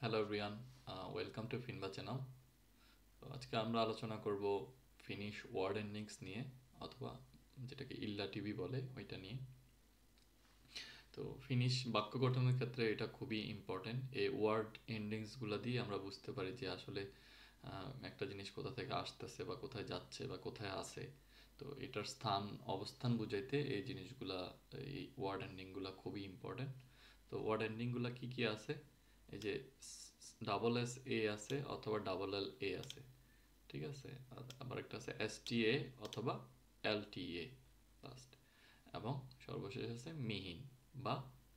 Hello everyone, welcome to ফিনবা channel. তো আজকে আমরা আলোচনা করব ফিনিশ ওয়ার্ড এন্ডিংস নিয়ে, অথবা যেটাকে ইল্লা টিভি বলে ওইটা নিয়ে। তো ফিনিশ বাক্য গঠনের ক্ষেত্রে এটা খুবই ইম্পর্টেন্ট। এই ওয়ার্ড এন্ডিংসগুলো দিয়ে আমরা বুঝতে পারি যে আসলে একটা জিনিস কোথা থেকে আসতেছে বা কোথায় যাচ্ছে বা কোথায় আছে। তো এটার স্থান অবস্থান বুঝাইতে এই জিনিসগুলা, এই ওয়ার্ড এন্ডিংগুলো খুবই ইম্পর্টেন্ট। তো ওয়ার্ড এন্ডিংগুলো কি কি আছে? এই যে ডাবল এস এ আছে অথবা ডাবল এল এ আছে, ঠিক আছে। আবার একটা আছে এস টি এ অথবা এল টি এ লাস্ট, এবং সর্বশেষ আছে মিহিন বা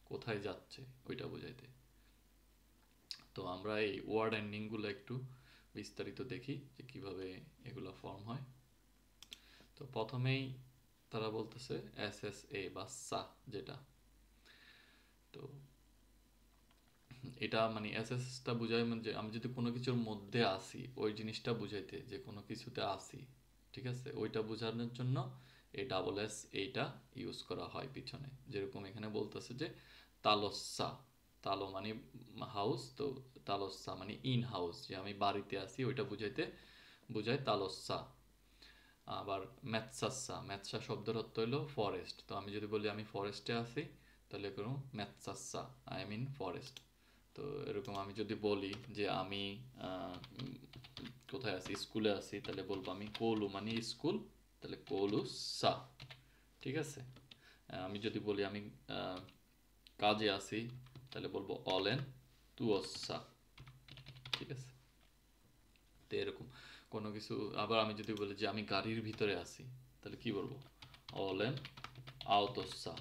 কোথায় যাচ্ছে ওইটা বোঝাইতে। তো আমরা এই ওয়ার্ড এন্ডিংগুলো একটু বিস্তারিত দেখি যে কিভাবে এগুলো ফর্ম হয়। তো প্রথমেই তারা বলতেছে এস এস এ বা সা, যেটা, তো এটা মানে এসএসটা বুঝায় মানে যে আমি যদি কোনো কিছুর মধ্যে আসি ওই জিনিসটা বুঝাইতে, যে কোনো কিছুতে আসি, ঠিক আছে, ওইটা বোঝানোর জন্য এই ডাবল এস এইটা ইউজ করা হয় পিছনে। যেরকম এখানে বলতেছে যে তালস্সা, তালো মানে হাউস, তো তালস্সা মানে ইন হাউস, যে আমি বাড়িতে আসি ওইটা বুঝাইতে বুঝায় তালস্সা। আবার ম্যাথসাসা, ম্যাথসা শব্দের অর্থ হলো ফরেস্ট, তো আমি যদি বলি আমি ফরেস্টে আছি তাহলে করুন ম্যাথসাসা, আই এম ইন ফরেস্ট। তো এরকম আমি যদি বলি যে আমি কোথায় আছি, স্কুলে আছি, তাহলে বলবো আমি কোলু মানে স্কুল, তাহলে কোলু সা, ঠিক আছে। আমি যদি বলি আমি আহ, কাজে আছি, তাহলে বলবো অলেন তুয়সা, ঠিক আছে। তো এরকম কোনো কিছু। আবার আমি যদি বলি যে আমি গাড়ির ভিতরে আছি, তাহলে কি বলবো, অলেন আওতোসা,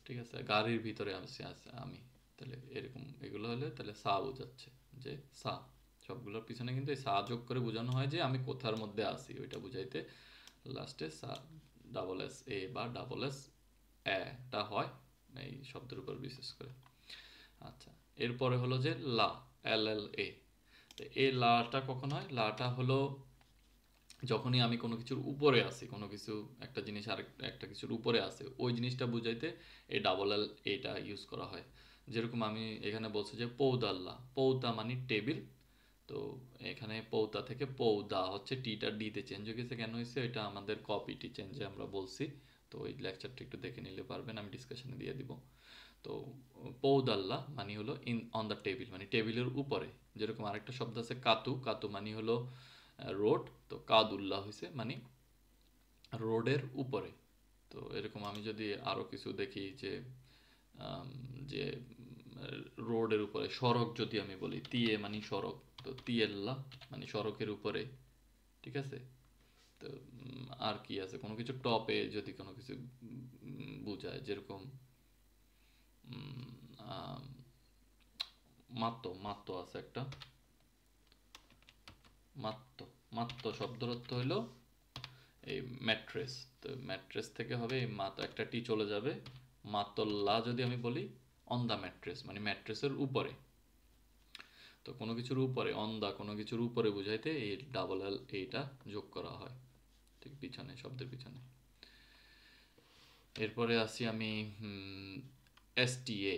ঠিক আছে, গাড়ির ভিতরে আছি আমি। তাহলে এরকম এগুলো হলে তাহলে সা বোঝাচ্ছে, যে সা সবগুলোর পিছনে কিন্তু এই সা যোগ করে বোঝানো হয় যে আমি কোথার মধ্যে আছি ওইটা বুঝাইতে লাস্টে সা ডাবল এস এ বা ডাবল এস এটা হয় এই শব্দের উপর বিশেষ করে। আচ্ছা, এরপরে হলো যে লা, এল এল এ। তো এই লাটা কখন হয়? লাটা হলো যখনই আমি কোনো কিছুর উপরে আসি, কোনো কিছু, একটা জিনিস আর একটা কিছুর উপরে আসে ওই জিনিসটা বুঝাইতে এই ডাবল এল এটা ইউজ করা হয়। যেরকম আমি এখানে বলছি যে পৌদাল্লা, পৌতা মানে টেবিল। তো এখানে পৌতা থেকে পৌদা হচ্ছে, টিটা ডিতে চেঞ্জ হয়ে গেছে, কেন হয়েছে এটা আমাদের কপিটি চেঞ্জে আমরা বলছি। তো ওই লেকচারটা একটু দেখে নিলে পারবেন, আমি ডিসকাশনে দিয়ে দিব। তো পৌদাল্লা মানে হলো ইন অন দ্য টেবিল, মানে টেবিলের উপরে। যেরকম আরেকটা শব্দ আছে কাতু, কাতু মানে হলো রোড, তো কাদুল্লাহ হয়েছে মানে রোডের উপরে। তো এরকম আমি যদি আরও কিছু দেখি যে আম, যে রোডের উপরে, সড়ক যদি আমি বলি তিয়ে মানে সড়ক, তো তিয়েল্লা মানে সড়কের উপরে, ঠিক আছে। তো আর কি আছে, কোনো কিছু টপে যদি কোনো কিছু বোঝায়, যেরকম উম, আম, মাত্ত, মাত্ত আছে একটা, মাত্ত, মাত্ত শব্দের অর্থ হইলো এই ম্যাট্রেস। তো ম্যাট্রেস থেকে হবে এই মাত্র একটা টি চলে যাবে, মাতল্লা যদি আমি বলি অন দ্য ম্যাট্রেস মানে ম্যাট্রেসের উপরে। তো কোনো কিছুর উপরে, অন দা কোনো কিছুর উপরে বুঝাইতে এই ডাবল এল এইটা যোগ করা হয়, ঠিক পিছনে, শব্দের পিছনে। এরপরে আসি আমি এসটিএ,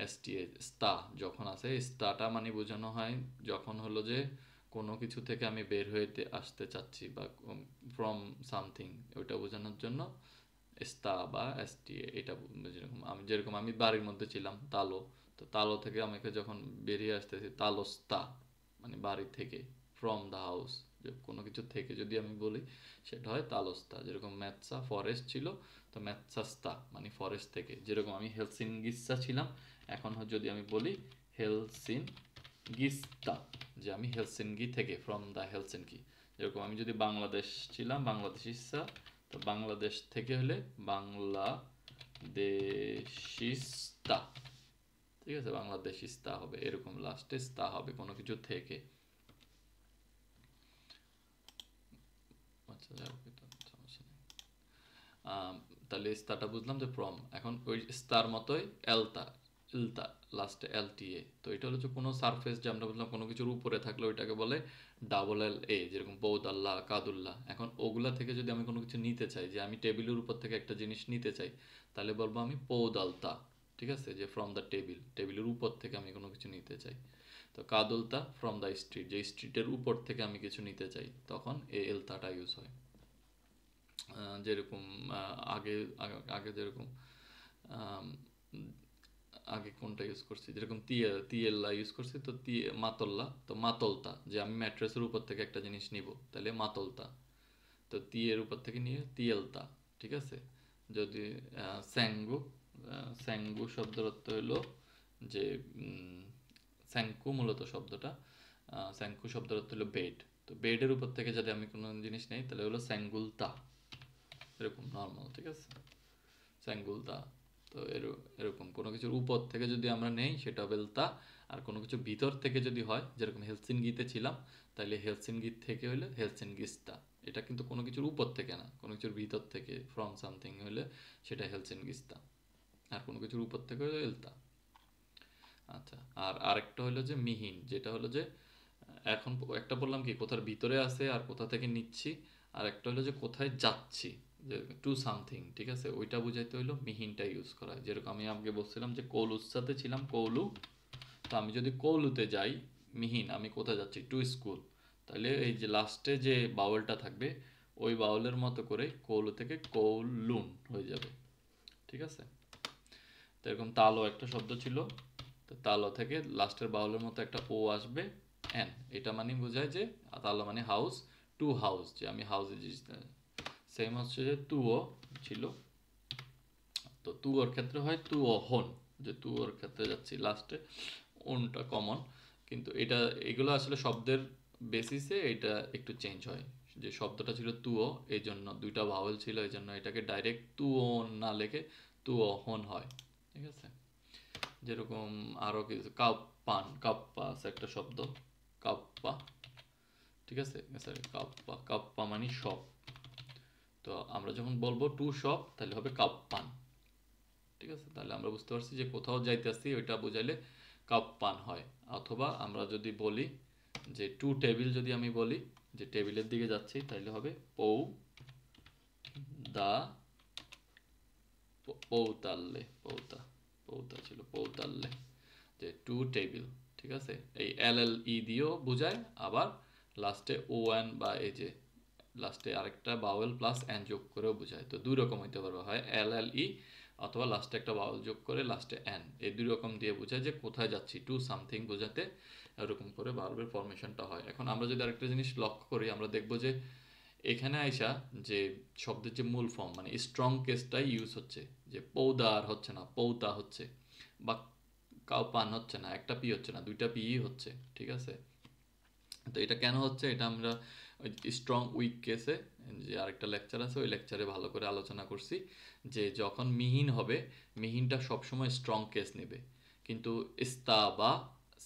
এসটিএ স্তা যখন আছে, স্তাটা মানে বোঝানো হয় যখন হলো যে কোনো কিছু থেকে আমি বের হইতে আসতে চাচ্ছি বা ফ্রম সামথিং, ওইটা বোঝানোর জন্য স্তা বা এসটিএ এটা। যেরকম আমি বাড়ির মধ্যে ছিলাম তালো, তো তালো থেকে আমাকে যখন বেরিয়ে আসতেছি তালোস্তা মানে বাড়ি থেকে, ফ্রম দ্য হাউস, যে কোনো কিছু থেকে যদি আমি বলি সেটা হয় তালোস্তা। যেরকম ম্যাথসা ফরেস্ট ছিল, তো ম্যাথসাস্তা মানে ফরেস্ট থেকে। যেরকম আমি হেলসিনগিসা ছিলাম, এখন যদি আমি বলি হেলসিনগিস্তা, যে আমি হেলসিনকি থেকে, ফ্রম দ্য হেলসিনকি। যেরকম আমি যদি বাংলাদেশ ছিলাম, বাংলাদেশিসা, তো বাংলাদেশ থেকে হলে বাংলাদেশিস্তা, ঠিক আছে, বাংলাদেশিস্তা হবে, এরকম লাস্টে স্তা হবে কোনো কিছু থেকে। আচ্ছা যাই হোক, এটা সমস্যা নেই। আম, তাহলে স্তাটা বুঝলাম যে ফ্রম, এখন ওই স্তার মতোই এলতা, ইলতা, লাস্টে এল টি এ। তো এটা হচ্ছে কোনো সারফেস, যে আমরা বললাম কোনো কিছুর উপরে থাকলে ওইটাকে বলে ডাবল এল এ, যেরকম বৌদাল্লাহ, কাদুল্লাহ। এখন ওগুলা থেকে যদি আমি কোনো কিছু নিতে চাই, যে আমি টেবিলের উপর থেকে একটা জিনিস নিতে চাই, তাহলে বলবো আমি পৌদালতা, ঠিক আছে, যে ফ্রম দ্য টেবিল, টেবিলের উপর থেকে আমি কোনো কিছু নিতে চাই। তো কাদলতা ফ্রম দ্য স্ট্রিট, যে স্ট্রিটের উপর থেকে আমি কিছু নিতে চাই, তখন এই এলতাটা ইউজ হয়। যেরকম আগে আগে আগে যেরকম আম, আগে কোনটা ইউজ করছি, যেরকম তিয়েল্লা ইউজ করছি, তো মাতল্লা, তো মাতলতা, যে আমি ম্যাট্রেসের উপর থেকে একটা জিনিস নিব, তাহলে মাতলতা। তো তিয়ের উপর থেকে নিয়ে তিয়েলতা, ঠিক আছে। যদি স্যাঙ্গু, স্যাঙ্গু শব্দের অর্থ হলো যে স্যাঙ্কু মূলত শব্দটা, স্যাঙ্কু শব্দের অর্থ হলো বেড। তো বেডের উপর থেকে যদি আমি কোনো জিনিস নেই তাহলে হলো স্যাঙ্গুলতা, এরকম নর্মাল, ঠিক আছে, স্যাঙ্গুলতা। তো এরকম কোনো কিছুর উপর থেকে যদি আমরা নেই সেটা বেলতা, আর কোনো কিছু ভিতর থেকে যদি হয়, যেরকম হেলসিনকিতে ছিলাম, তাহলে হেলসিনকি থেকে হলে হেলসিনকিস্তা। এটা কিন্তু কোনো কিছুর উপর থেকে না, কোনো কিছুর ভিতর থেকে, ফ্রম সামথিং হলে সেটা হেলসিনকিস্তা, আর কোনো কিছুর উপর থেকে হলে এলতা। আচ্ছা, আর আরেকটা হলো যে মিহিন, যেটা হলো যে এখন একটা বললাম কি কোথার ভিতরে আছে আর কোথা থেকে নিচ্ছি, আর একটা হলো যে কোথায় যাচ্ছি, যে টু সামথিং, ঠিক আছে, ওইটা বুঝাইতে হলো মিহিনটা ইউজ করা হয়। যেরকম আমি আগে বলছিলাম যে কৌলুসাতে ছিলাম, কৌলু, তো আমি যদি কৌলুতে যাই, মিহিন, আমি কোথায় যাচ্ছি, টু স্কুল, তাহলে এই যে লাস্টে যে বাউলটা থাকবে, ওই বাউলের মতো করে কৌলু থেকে কৌলুন হয়ে যাবে, ঠিক আছে। তো এরকম তালো একটা শব্দ ছিল, তো তালো থেকে লাস্টের বাউলের মতো একটা ও আসবে, এন, এটা মানে বোঝায় যে তালো মানে হাউস, টু হাউস, যে আমি হাউসে, সেম হচ্ছে যে তুও ছিল, তো তুয়োর ক্ষেত্রে হয় তুও হন, যে তুয়োর ক্ষেত্রে যাচ্ছি, লাস্টে ওনটা কমন, কিন্তু এটা, এগুলো আসলে শব্দের বেসিসে এটা একটু চেঞ্জ হয়। যে শব্দটা ছিল তুও, এই জন্য দুইটা ভাওয়েল ছিল, এই জন্য এটাকে ডাইরেক্ট তুও না লেখে তুও হন হয়, ঠিক আছে। যেরকম আরো কিছু, কাপ্পান, কাপ্পা আছে একটা শব্দ, কাপ্পা, ঠিক আছে, কাপ্পা, কাপ্পা মানে শপ। তো আমরা যখন বলবো টু শপ তাহলে হবে কাপ্পান, ঠিক আছে। তাহলে আমরা বুঝতে পারছি যে কোথাও যাইতেছি ওইটা বোঝাইলে কাপ্পান হয়। অথবা আমরা যদি বলি যে টু টেবিল, যদি আমি বলি যে টেবিলের দিকে যাচ্ছি, তাহলে হবে পৌ দা, পৌতাল্লে, পৌতা ছিল পৌতাল্লে, যে টু টেবিল, ঠিক আছে। এই এল এল ই দিয়েও বোঝায়, আবার লাস্টে ও এন, বা এই যে লাস্টে আরেকটা বাওয়েল প্লাস এন যোগ করেও বোঝায়। তো দুই রকম হইতে পারবে, হয় এল এল ই, অথবা লাস্টে একটা বাওয়েল যোগ করে লাস্টে এন, এই দুই রকম দিয়ে বোঝায় যে কোথায় যাচ্ছি, টু সামথিং বোঝাতে এরকম করে ভার্বের ফরমেশনটা হয়। এখন আমরা যদি আরেকটা জিনিস লক্ষ্য করি, আমরা দেখবো যে এখানে আইসা যে শব্দের যে মূল ফর্ম মানে স্ট্রং কেসটাই ইউজ হচ্ছে, যে পৌদা আর হচ্ছে না, পৌতা হচ্ছে, বা কাউ পান হচ্ছে না, একটা পি হচ্ছে না, দুইটা পি হচ্ছে, ঠিক আছে। তো এটা কেন হচ্ছে, এটা আমরা স্ট্রং উইক কেসে, যে আরেকটা লেকচার আছে ওই লেকচারে ভালো করে আলোচনা করছি, যে যখন মিহিন হবে, মিহিনটা সবসময় স্ট্রং কেস নেবে, কিন্তু ইস্তা বা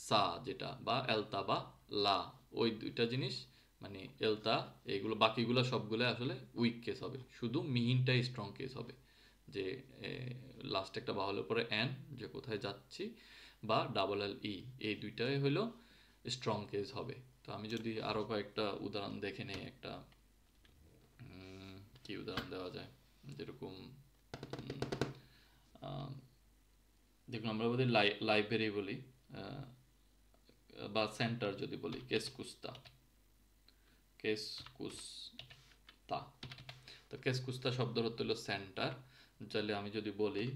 সা যেটা, বা এলতা বা লা, ওই দুইটা জিনিস মানে এলতা, এইগুলো বাকিগুলো সবগুলো আসলে উইক কেস হবে, শুধু মিহিনটাই স্ট্রং কেস হবে, যে লাস্ট একটা বাহুলের পরে এন, যে কোথায় যাচ্ছি, বা ডাবল এল ই, এই দুইটাই হলো স্ট্রং কেস হবে। তো আমি যদি আরো কয়েকটা উদাহরণ দেখে নেই, একটা কি উদাহরণ দেওয়া যায়, যেরকম দেখুন আমরা বলি লাইব্রেরি বলি, বা সেন্টার যদি বলি, কেসকুস্তা, কেসকুস্তা, তো কেসকুস্তা শব্দ হতে হলো সেন্টার। তাহলে আমি যদি বলি,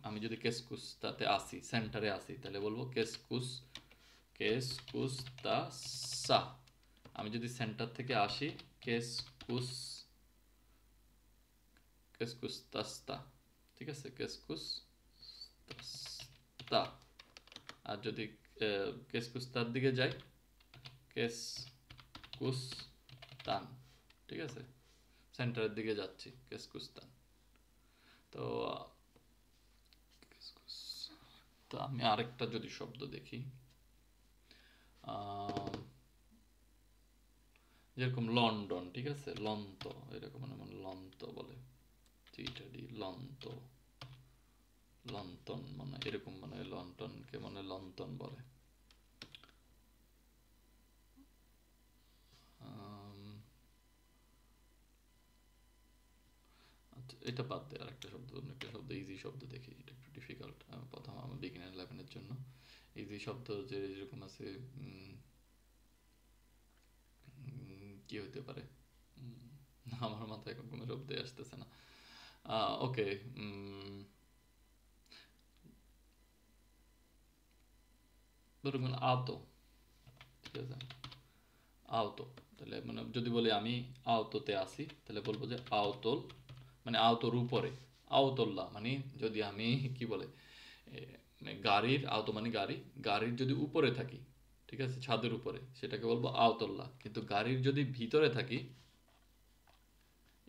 আমি যদি কেসকুস্তাতে আসি, সেন্টারে আসি, তাহলে বলবো কেসকুস্তা সা। আমি যদি সেন্টার থেকে আসি, কেসকুস্তাস্তা, ঠিক আছে, কেসকুস্তাস্তা। আর যদি কেসকুস্তার দিকে যাই, কেসকুস্তান, ঠিক আছে, সেন্টারের দিকে যাচ্ছি, কেসকুস্তান। তো তো আমি আরেকটা যদি শব্দ দেখি, যেরকম লন্ডন, ঠিক আছে, লন্ত, এরকম মানে লন্ত বলে, লন্ত, লন্ঠন মানে এরকম, মানে লন্ঠনকে মানে লন্ঠন বলে। আচ্ছা, এটা বাদ দে, আর একটা শব্দ, অন্য একটা শব্দ, ইজি শব্দ দেখি, এটা একটু ডিফিকাল্ট প্রথম আমার বিগিনার লেভেলের জন্য। ইজি শব্দ যে যেরকম আছে, কি হতে পারে, আমার মাথায় এখন কোনো শব্দই আসতেছে না। ওকে, ধরুন আওতো, ঠিক আছে, আওতো, তাহলে মানে যদি বলি আমি আওতোতে আসি, তাহলে বলবো যে আওতোল, মানে আওতোর উপরে, আওতোল্লা মানে যদি আমি কি বলে মানে গাড়ির, আওতো মানে গাড়ি, গাড়ির যদি উপরে থাকি, ঠিক আছে, ছাদের উপরে, সেটাকে বলবো আওতোল্লা। কিন্তু গাড়ির যদি ভিতরে থাকি,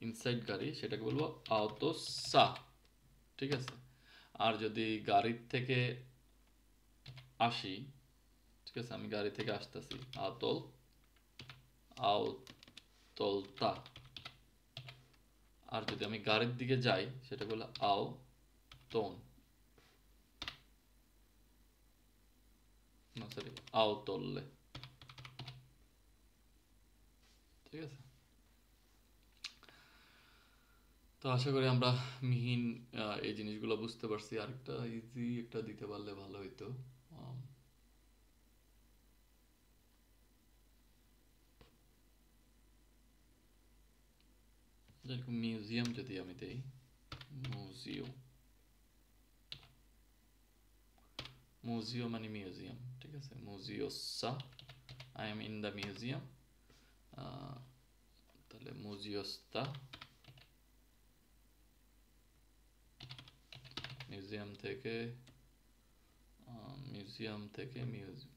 ইনসাইড গাড়ি, সেটাকে বলবো আওতোসা, ঠিক আছে। আর যদি গাড়ির থেকে আসি, ঠিক আছে, আমি গাড়ি থেকে আসতেছি, আওতোল, আওতোলতা। আর যদি আমি গাড়ির দিকে যাই, সেটা বলে আও তোন, না সরি, আও তোললে, ঠিক আছে। তো আশা করি আমরা মিহিন এই জিনিসগুলো বুঝতে পারছি। আরেকটা ইজি একটা দিতে পারলে ভালো হইতো। আম, যেরকম মিউজিয়াম যদি আমি দেই, মিউজিয়াম, মিউজিয়াম মানে মিউজিয়াম, ঠিক আছে, মুজিওসা, I am in the museum, তাহলে মুজিওস্তা, মিউজিয়াম থেকে, মিউজিয়াম থেকে মিউজিয়ন,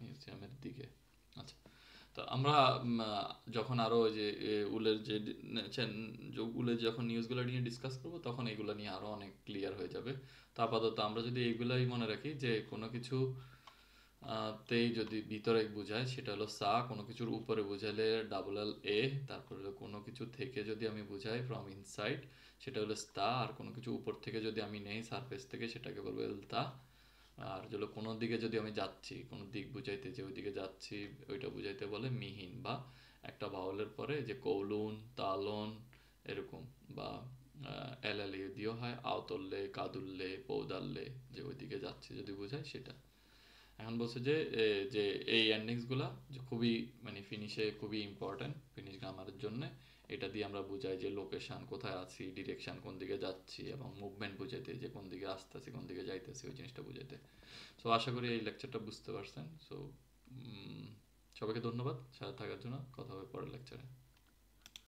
মিউজিয়ামের দিকে। আচ্ছা, তো আমরা যখন আরো ওই যে উলের যে উলের যখন নিউজগুলো নিয়ে ডিসকাস করবো, তখন এগুলো নিয়ে আরো অনেক ক্লিয়ার হয়ে যাবে। তো আপাতত আমরা যদি এইগুলাই মনে রাখি যে কোনো কিছু তেই যদি ভিতরে বোঝায় সেটা হলো সা, কোনো কিছুর উপরে বোঝালে ডাবল এল এ, তারপর হলো কোনো কিছু থেকে যদি আমি বুঝাই ফ্রম ইনসাইড, সেটা হলো স্তা, আর কোনো কিছু উপর থেকে যদি আমি নেই সারফেস থেকে, সেটাকে বলবো এলতা। আর যেগুলো কোনো দিকে যদি আমি যাচ্ছি, কোনো দিক বুঝাইতে যে ওই দিকে যাচ্ছি, ওইটা বুঝাইতে বলে মিহিন, বা একটা ভাওয়ালের পরে যে কৌলুন, তালন, এরকম, বা এল এল দিয়েও হয়, আওতললে, কাদুল্লে, পৌদাল্লে, যে ওই দিকে যাচ্ছি যদি বোঝায় সেটা। এখন বলছে যে যে এই এন্ডিংস গুলা যে খুবই মানে ফিনিশে খুবই ইম্পর্টেন্ট, ফিনিশ গ্রামারের জন্য। এটা দিয়ে আমরা বুঝাই যে লোকেশন কোথায় আছি, ডিরেকশন কোন দিকে যাচ্ছি, এবং মুভমেন্ট বুঝাইতে যে কোন দিকে আসতেছি, কোন দিকে যাইতেছি, ওই জিনিসটা বুঝাইতে। সো আশা করি এই লেকচারটা বুঝতে পারছেন। সো সবাইকে ধন্যবাদ সাথে থাকার জন্য। কথা হবে পরের লেকচারে।